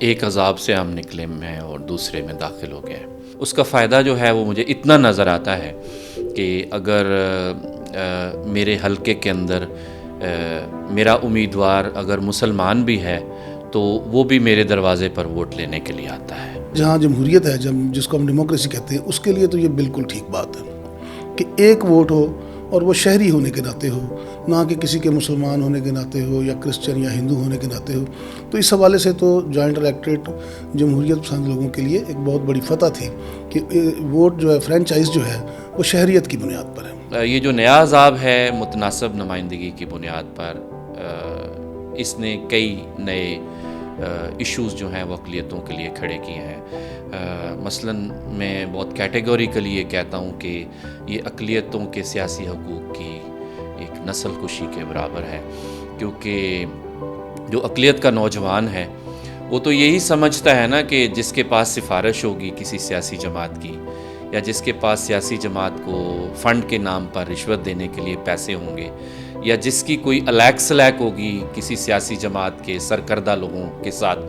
एक अजाब से हम निकले में और दूसरे में दाखिल हो गए। उसका फ़ायदा जो है वो मुझे इतना नज़र आता है कि अगर मेरे हलके के अंदर मेरा उम्मीदवार अगर मुसलमान भी है तो वो भी मेरे दरवाज़े पर वोट लेने के लिए आता है। जहाँ जमहूरियत है, जब जिसको हम डेमोक्रेसी कहते हैं, उसके लिए तो ये बिल्कुल ठीक बात है कि एक वोट हो और वो शहरी होने के नाते हो, ना कि किसी के मुसलमान होने के नाते हो या क्रिश्चियन या हिंदू होने के नाते हो। तो इस हवाले से तो जॉइंट इलेक्टोरेट जमहूरियत पसंद लोगों के लिए एक बहुत बड़ी फतह थी कि वोट जो है, फ्रेंचाइज जो है, वो शहरियत की बुनियाद पर है। ये जो नया अज़ाब है मुतनासिब नुमाइंदगी की बुनियाद पर, इसने कई नए इश्यूज़ जो हैं वो अक़लियतों के लिए खड़े किए हैं। मसलन मैं बहुत कैटेगोरिकली ये कहता हूँ कि ये अक़लियतों के सियासी हकूक़ की एक नस्ल कुशी के बराबर है, क्योंकि जो अक़लियत का नौजवान है वो तो यही समझता है ना कि जिसके पास सिफारिश होगी किसी सियासी जमात की, या जिसके पास सियासी जमात को फ़ंड के नाम पर रिश्वत देने के लिए पैसे होंगे, या जिसकी कोई अलैक सलैक होगी किसी सियासी जमात के सरकर्दा लोगों के साथ,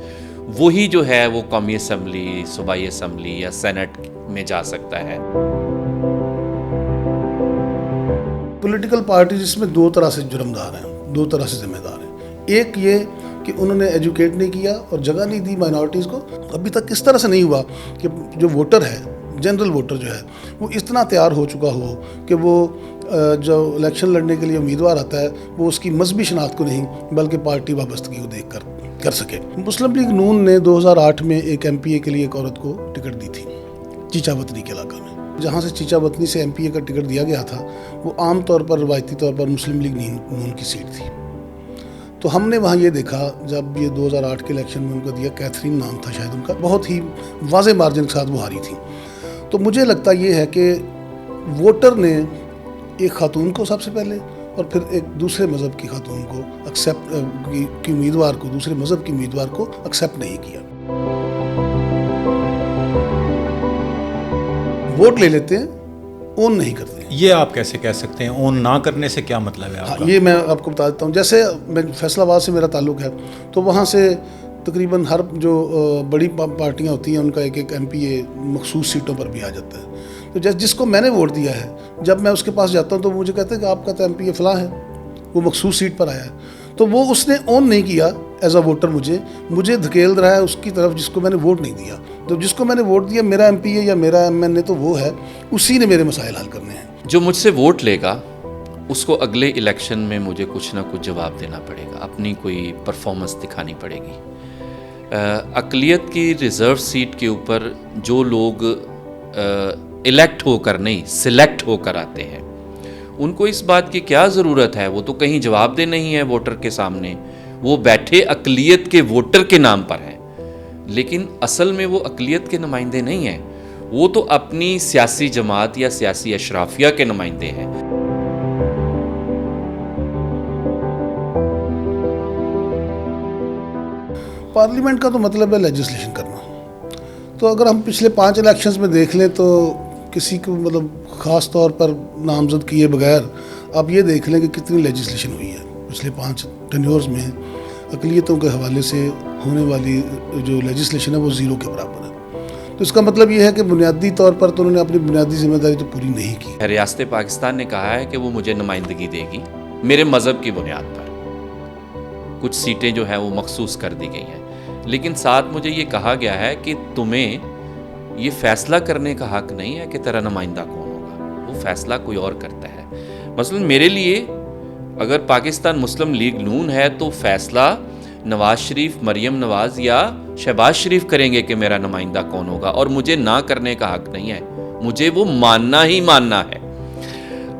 वही जो है वो कौमी असम्बली, सूबाई असम्बली या सेनेट में जा सकता है। पॉलिटिकल पार्टीज इसमें दो तरह से जुर्मदार हैं, दो तरह से जिम्मेदार हैं। एक ये कि उन्होंने एजुकेट नहीं किया और जगह नहीं दी माइनॉरिटीज़ को। अभी तक इस तरह से नहीं हुआ कि जो वोटर है, जनरल वोटर जो है, वो इतना तैयार हो चुका हो कि वो जो इलेक्शन लड़ने के लिए उम्मीदवार आता है वो उसकी मजहबी शनाख्त को नहीं बल्कि पार्टी वाबस्तगी को देख कर सके। मुस्लिम लीग नून ने 2008 में एक MPA के लिए एक औरत को टिकट दी थी चीचावतनी के इलाका में। जहाँ से चीचावतनी से MPA का टिकट दिया गया था वो आम तौर पर रवायती तौर पर मुस्लिम लीग नून की सीट थी। तो हमने वहाँ ये देखा, जब ये 2008 के इलेक्शन में उनको दिया, कैथरीन नाम था शायद उनका, बहुत ही वाज़े मार्जिन के साथ वो हारी थी। तो मुझे लगता ये है कि वोटर ने एक खातून को सबसे पहले और फिर एक दूसरे मज़हब की खातून को एक्सेप्ट की उम्मीदवार को, दूसरे मज़हब की उम्मीदवार को एक्सेप्ट नहीं किया। वोट ले लेते हैं, ओन नहीं करते। ये आप कैसे कह सकते हैं? ओन ना करने से क्या मतलब है आपका? हाँ, ये मैं आपको बता देता हूँ। जैसे मैं फैसलाबाद से मेरा ताल्लुक़ है, तो वहाँ से तकरीबन हर जो बड़ी पार्टियाँ होती हैं उनका एक MPA मखसूस सीटों पर भी आ जाता है। तो जैसे जिसको मैंने वोट दिया है, जब मैं उसके पास जाता हूँ तो मुझे कहते हैं कि आपका तो MPA फ़लाँ है, वो मखसूस सीट पर आया है। तो वो उसने ओन नहीं किया एज अ वोटर, मुझे धकेल रहा है उसकी तरफ जिसको मैंने वोट नहीं दिया। तो जिसको मैंने वोट दिया, मेरा MPA या मेरा MN तो वो है, उसी ने मेरे मसाइल हल करने हैं। जो मुझसे वोट लेगा उसको अगले इलेक्शन में मुझे कुछ ना कुछ जवाब देना पड़ेगा, अपनी कोई परफॉर्मेंस दिखानी पड़ेगी। अक़लियत की रिज़र्व सीट के ऊपर जो लोग इलेक्ट होकर नहीं, सिलेक्ट होकर आते हैं, उनको इस बात की क्या ज़रूरत है? वो तो कहीं जवाब दे नहीं है वोटर के सामने, वो बैठे अक़लियत के वोटर के नाम पर हैं, लेकिन असल में वो अक़लियत के नुमाइंदे नहीं हैं, वो तो अपनी सियासी जमात या सियासी अशराफिया के नुमाइंदे हैं। पार्लियामेंट का तो मतलब है लेजिस्लेशन करना। तो अगर हम पिछले 5 इलेक्शंस में देख लें तो किसी को मतलब ख़ास तौर पर नामजद किए बगैर आप ये देख लें कि कितनी लेजिस्लेशन हुई है पिछले 5 टेन्योर्स में। अक़लियतों के हवाले से होने वाली जो लेजिस्लेशन है वो ज़ीरो के बराबर है। तो इसका मतलब ये है कि बुनियादी तौर पर तो उन्होंने अपनी बुनियादी जिम्मेदारी तो पूरी नहीं की। रियासत पाकिस्तान ने कहा है कि वो मुझे नुमाइंदगी देगी मेरे मज़हब की बुनियाद पर, कुछ सीटें जो हैं वो मखसूस कर दी गई हैं, लेकिन साथ मुझे ये कहा गया है कि तुम्हें ये फ़ैसला करने का हक़ नहीं है कि तेरा नुमाइंदा कौन होगा, वो फ़ैसला कोई और करता है। मसलन मेरे लिए अगर पाकिस्तान मुस्लिम लीग नून है तो फ़ैसला नवाज़ शरीफ, मरीम नवाज़ या शहबाज शरीफ करेंगे कि मेरा नुमाइंदा कौन होगा, और मुझे ना करने का हक़ नहीं है, मुझे वो मानना ही मानना है।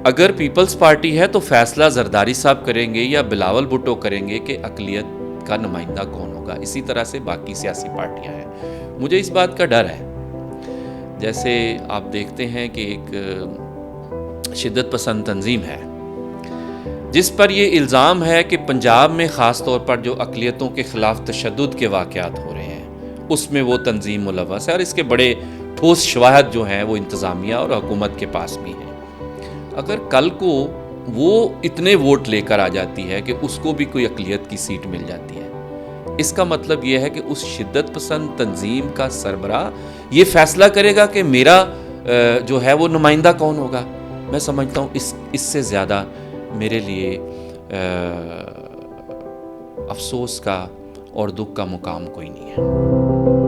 अगर पीपल्स पार्टी है तो फ़ैसला जरदारी साहब करेंगे या बिलावल भुट्टो करेंगे कि अक़लियत का नुमाइंदा कौन होगा। इसी तरह से बाकी सियासी पार्टियां हैं। मुझे इस बात का डर है, जैसे आप देखते हैं कि एक शिद्दत पसंद तंजीम है जिस पर यह इल्ज़ाम है कि पंजाब में ख़ास तौर पर जो अक़लियतों के ख़िलाफ़ तशद्दुद के वाक़यात हो रहे हैं उसमें वो तंजीम मुलव्वस है, और इसके बड़े ठोस शवाहद जो हैं वो इंतज़ामिया और हुकूमत के पास भी हैं। अगर कल को वो इतने वोट लेकर आ जाती है कि उसको भी कोई अक़लियत की सीट मिल जाती है, इसका मतलब यह है कि उस शिद्दत पसंद तंजीम का सरबराह ये फैसला करेगा कि मेरा जो है वो नुमाइंदा कौन होगा। मैं समझता हूँ इससे ज़्यादा मेरे लिए अफसोस का और दुख का मुकाम कोई नहीं है।